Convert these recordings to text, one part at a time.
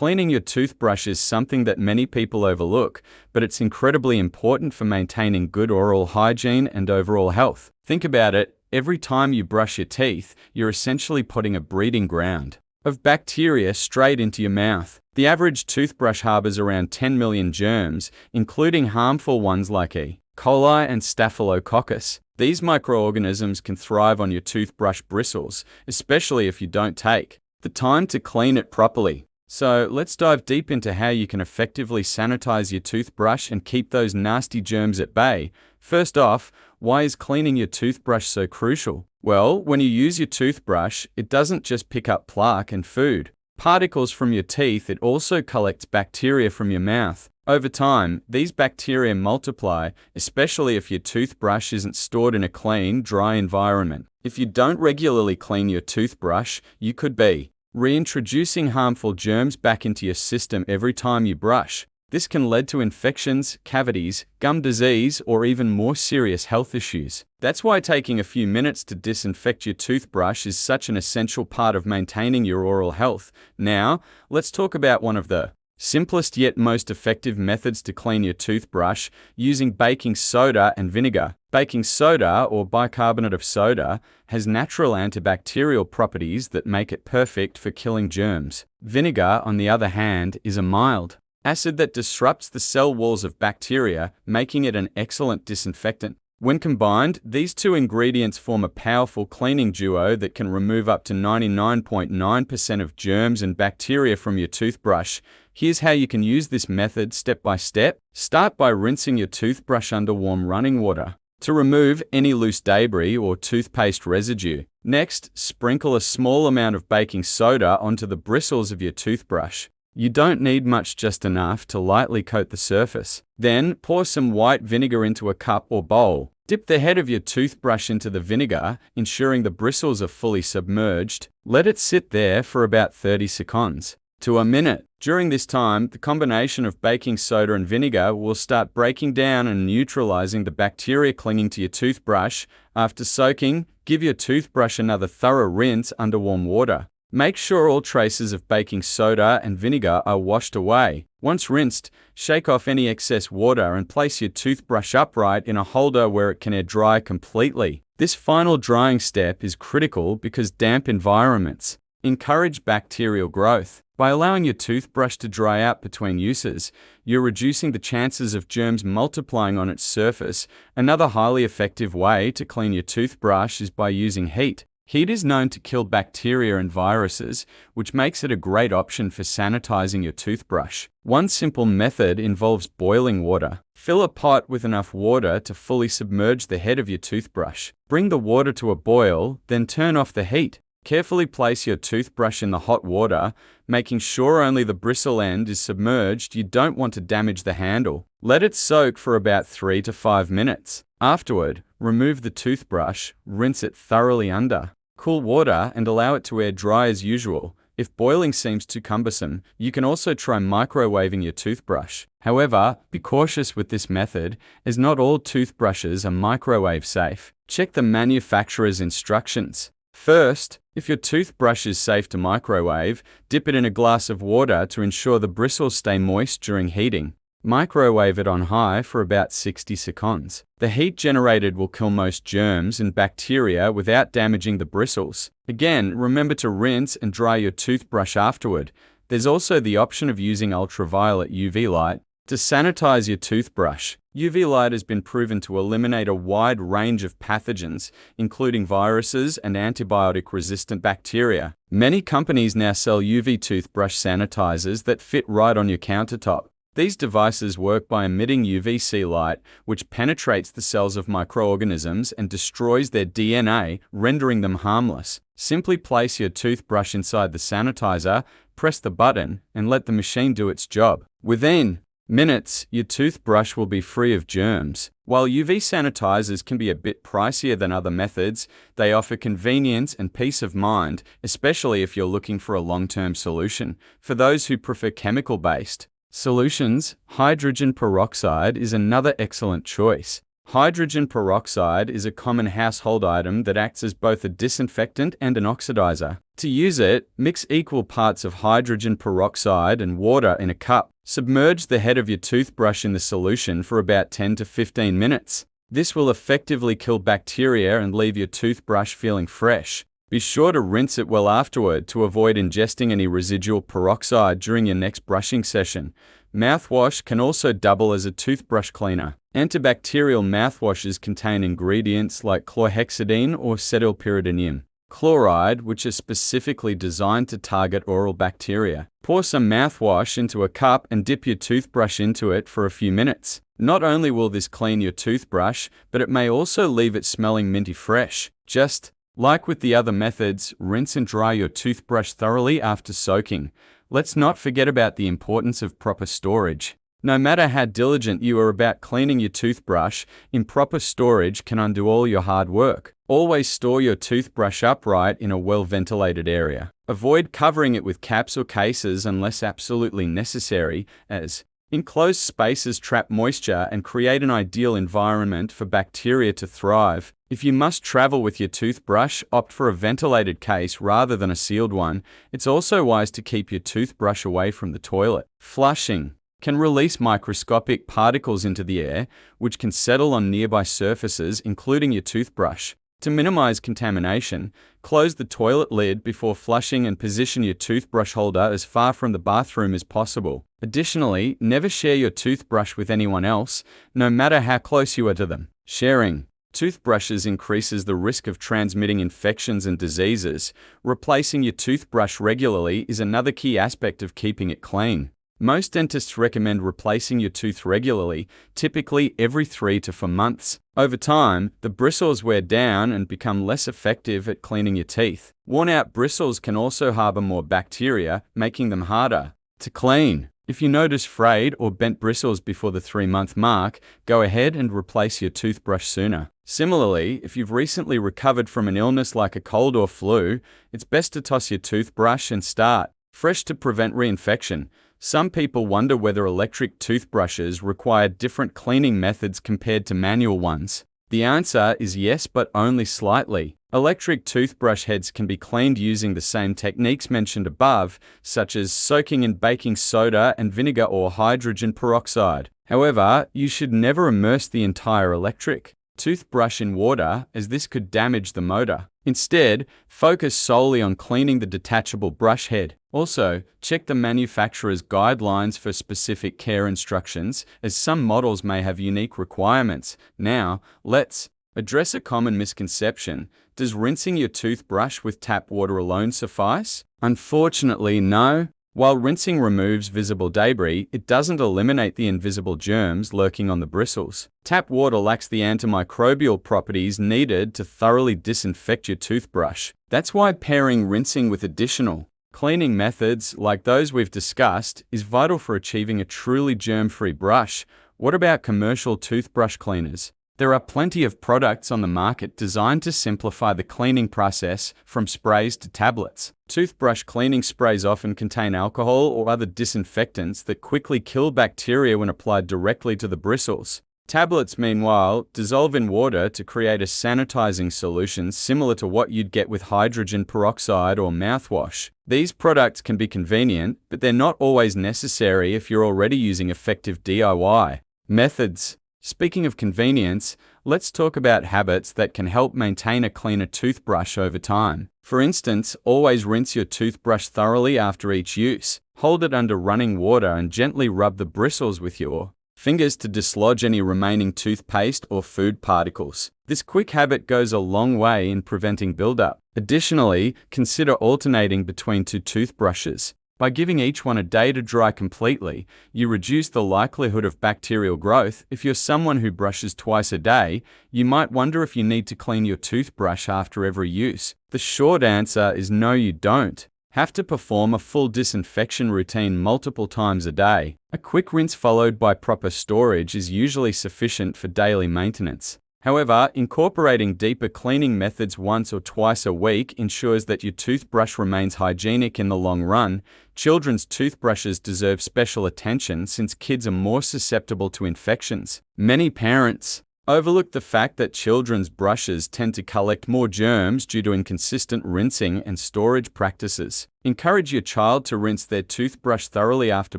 Cleaning your toothbrush is something that many people overlook, but it's incredibly important for maintaining good oral hygiene and overall health. Think about it, every time you brush your teeth, you're essentially putting a breeding ground of bacteria straight into your mouth. The average toothbrush harbors around 10 million germs, including harmful ones like E. coli and Staphylococcus. These microorganisms can thrive on your toothbrush bristles, especially if you don't take the time to clean it properly. So let's dive deep into how you can effectively sanitize your toothbrush and keep those nasty germs at bay. First off, why is cleaning your toothbrush so crucial? Well, when you use your toothbrush, it doesn't just pick up plaque and food particles from your teeth, it also collects bacteria from your mouth. Over time, these bacteria multiply, especially if your toothbrush isn't stored in a clean, dry environment. If you don't regularly clean your toothbrush, you could be reintroducing harmful germs back into your system every time you brush. This can lead to infections, cavities, gum disease, or even more serious health issues. That's why taking a few minutes to disinfect your toothbrush is such an essential part of maintaining your oral health. Now, let's talk about one of the simplest yet most effective methods to clean your toothbrush, using baking soda and vinegar. Baking soda, or bicarbonate of soda, has natural antibacterial properties that make it perfect for killing germs. Vinegar, on the other hand, is a mild acid that disrupts the cell walls of bacteria, making it an excellent disinfectant. When combined, these two ingredients form a powerful cleaning duo that can remove up to 99.9% of germs and bacteria from your toothbrush. Here's how you can use this method step by step. Start by rinsing your toothbrush under warm running water to remove any loose debris or toothpaste residue. Next, sprinkle a small amount of baking soda onto the bristles of your toothbrush. You don't need much, just enough to lightly coat the surface. Then, pour some white vinegar into a cup or bowl. Dip the head of your toothbrush into the vinegar, ensuring the bristles are fully submerged. Let it sit there for about 30 seconds to a minute. During this time, the combination of baking soda and vinegar will start breaking down and neutralizing the bacteria clinging to your toothbrush. After soaking, give your toothbrush another thorough rinse under warm water. Make sure all traces of baking soda and vinegar are washed away. Once rinsed, shake off any excess water and place your toothbrush upright in a holder where it can air dry completely. This final drying step is critical because damp environments encourage bacterial growth. By allowing your toothbrush to dry out between uses, you're reducing the chances of germs multiplying on its surface. Another highly effective way to clean your toothbrush is by using heat. Heat is known to kill bacteria and viruses, which makes it a great option for sanitizing your toothbrush. One simple method involves boiling water. Fill a pot with enough water to fully submerge the head of your toothbrush. Bring the water to a boil, then turn off the heat. Carefully place your toothbrush in the hot water, making sure only the bristle end is submerged. You don't want to damage the handle. Let it soak for about 3 to 5 minutes. Afterward, remove the toothbrush, rinse it thoroughly under cool water and allow it to air dry as usual. If boiling seems too cumbersome, you can also try microwaving your toothbrush. However, be cautious with this method, as not all toothbrushes are microwave safe. Check the manufacturer's instructions. First, if your toothbrush is safe to microwave, dip it in a glass of water to ensure the bristles stay moist during heating. Microwave it on high for about 60 seconds. The heat generated will kill most germs and bacteria without damaging the bristles. Again, remember to rinse and dry your toothbrush afterward. There's also the option of using ultraviolet UV light to sanitize your toothbrush. UV light has been proven to eliminate a wide range of pathogens, including viruses and antibiotic-resistant bacteria. Many companies now sell UV toothbrush sanitizers that fit right on your countertop. These devices work by emitting UVC light, which penetrates the cells of microorganisms and destroys their DNA, rendering them harmless. Simply place your toothbrush inside the sanitizer, press the button, and let the machine do its job. Within minutes, your toothbrush will be free of germs. While UV sanitizers can be a bit pricier than other methods, they offer convenience and peace of mind, especially if you're looking for a long-term solution. For those who prefer chemical-based solutions, hydrogen peroxide is another excellent choice. Hydrogen peroxide is a common household item that acts as both a disinfectant and an oxidizer. To use it, mix equal parts of hydrogen peroxide and water in a cup. Submerge the head of your toothbrush in the solution for about 10 to 15 minutes. This will effectively kill bacteria and leave your toothbrush feeling fresh. Be sure to rinse it well afterward to avoid ingesting any residual peroxide during your next brushing session. Mouthwash can also double as a toothbrush cleaner. Antibacterial mouthwashes contain ingredients like chlorhexidine or cetylpyridinium chloride, which are specifically designed to target oral bacteria. Pour some mouthwash into a cup and dip your toothbrush into it for a few minutes. Not only will this clean your toothbrush, but it may also leave it smelling minty fresh. Just like with the other methods, rinse and dry your toothbrush thoroughly after soaking. Let's not forget about the importance of proper storage. No matter how diligent you are about cleaning your toothbrush, improper storage can undo all your hard work. Always store your toothbrush upright in a well-ventilated area. Avoid covering it with caps or cases unless absolutely necessary, as enclosed spaces trap moisture and create an ideal environment for bacteria to thrive. If you must travel with your toothbrush, opt for a ventilated case rather than a sealed one. It's also wise to keep your toothbrush away from the toilet. Flushing can release microscopic particles into the air, which can settle on nearby surfaces, including your toothbrush. To minimize contamination, close the toilet lid before flushing and position your toothbrush holder as far from the bathroom as possible. Additionally, never share your toothbrush with anyone else, no matter how close you are to them. Sharing toothbrushes increases the risk of transmitting infections and diseases. Replacing your toothbrush regularly is another key aspect of keeping it clean. Most dentists recommend replacing your tooth regularly, typically every 3 to 4 months. Over time, the bristles wear down and become less effective at cleaning your teeth. Worn-out bristles can also harbor more bacteria, making them harder to clean. If you notice frayed or bent bristles before the 3-month mark, go ahead and replace your toothbrush sooner. Similarly, if you've recently recovered from an illness like a cold or flu, it's best to toss your toothbrush and start fresh to prevent reinfection. Some people wonder whether electric toothbrushes require different cleaning methods compared to manual ones. The answer is yes, but only slightly. Electric toothbrush heads can be cleaned using the same techniques mentioned above, such as soaking in baking soda and vinegar or hydrogen peroxide. However, you should never immerse the entire electric toothbrush in water, as this could damage the motor. Instead, focus solely on cleaning the detachable brush head. Also, check the manufacturer's guidelines for specific care instructions, as some models may have unique requirements. Now, let's address a common misconception. Does rinsing your toothbrush with tap water alone suffice? Unfortunately, no. While rinsing removes visible debris, it doesn't eliminate the invisible germs lurking on the bristles. Tap water lacks the antimicrobial properties needed to thoroughly disinfect your toothbrush. That's why pairing rinsing with additional cleaning methods, like those we've discussed, is vital for achieving a truly germ-free brush. What about commercial toothbrush cleaners? There are plenty of products on the market designed to simplify the cleaning process, from sprays to tablets. Toothbrush cleaning sprays often contain alcohol or other disinfectants that quickly kill bacteria when applied directly to the bristles. Tablets, meanwhile, dissolve in water to create a sanitizing solution similar to what you'd get with hydrogen peroxide or mouthwash. These products can be convenient, but they're not always necessary if you're already using effective DIY methods. Speaking of convenience, let's talk about habits that can help maintain a cleaner toothbrush over time. For instance, always rinse your toothbrush thoroughly after each use. Hold it under running water and gently rub the bristles with your fingers to dislodge any remaining toothpaste or food particles. This quick habit goes a long way in preventing buildup. Additionally, consider alternating between 2 toothbrushes. By giving each one a day to dry completely, you reduce the likelihood of bacterial growth. If you're someone who brushes twice a day, you might wonder if you need to clean your toothbrush after every use. The short answer is no, you don't have to perform a full disinfection routine multiple times a day. A quick rinse followed by proper storage is usually sufficient for daily maintenance. However, incorporating deeper cleaning methods once or twice a week ensures that your toothbrush remains hygienic in the long run. Children's toothbrushes deserve special attention since kids are more susceptible to infections. Many parents Overlook the fact that children's brushes tend to collect more germs due to inconsistent rinsing and storage practices. Encourage your child to rinse their toothbrush thoroughly after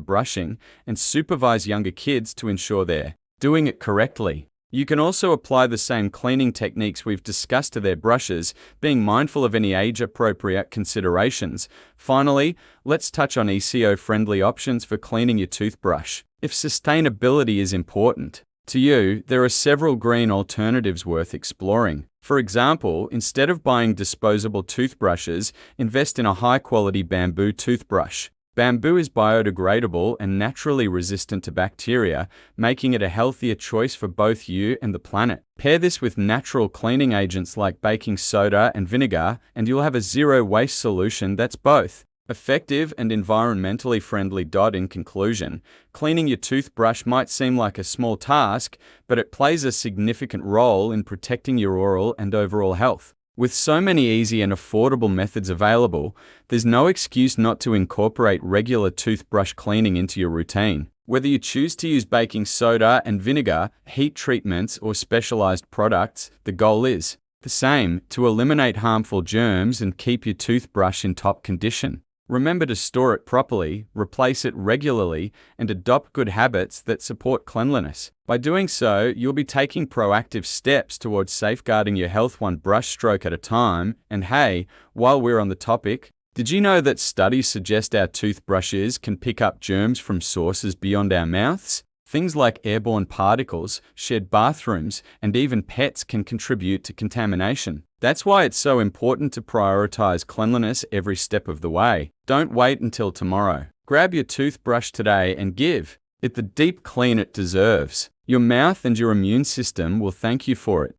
brushing and supervise younger kids to ensure they're doing it correctly. You can also apply the same cleaning techniques we've discussed to their brushes, being mindful of any age-appropriate considerations. Finally, let's touch on eco-friendly options for cleaning your toothbrush. If sustainability is important to you, there are several green alternatives worth exploring. For example, instead of buying disposable toothbrushes, invest in a high-quality bamboo toothbrush. Bamboo is biodegradable and naturally resistant to bacteria, making it a healthier choice for both you and the planet. Pair this with natural cleaning agents like baking soda and vinegar, and you'll have a zero-waste solution that's both effective and environmentally friendly. In conclusion, cleaning your toothbrush might seem like a small task, but it plays a significant role in protecting your oral and overall health. With so many easy and affordable methods available, there's no excuse not to incorporate regular toothbrush cleaning into your routine. Whether you choose to use baking soda and vinegar, heat treatments, or specialized products, the goal is the same: to eliminate harmful germs and keep your toothbrush in top condition. Remember to store it properly, replace it regularly, and adopt good habits that support cleanliness. By doing so, you'll be taking proactive steps towards safeguarding your health one brush stroke at a time. And hey, while we're on the topic, did you know that studies suggest our toothbrushes can pick up germs from sources beyond our mouths? Things like airborne particles, shared bathrooms, and even pets can contribute to contamination. That's why it's so important to prioritize cleanliness every step of the way. Don't wait until tomorrow. Grab your toothbrush today and give it the deep clean it deserves. Your mouth and your immune system will thank you for it.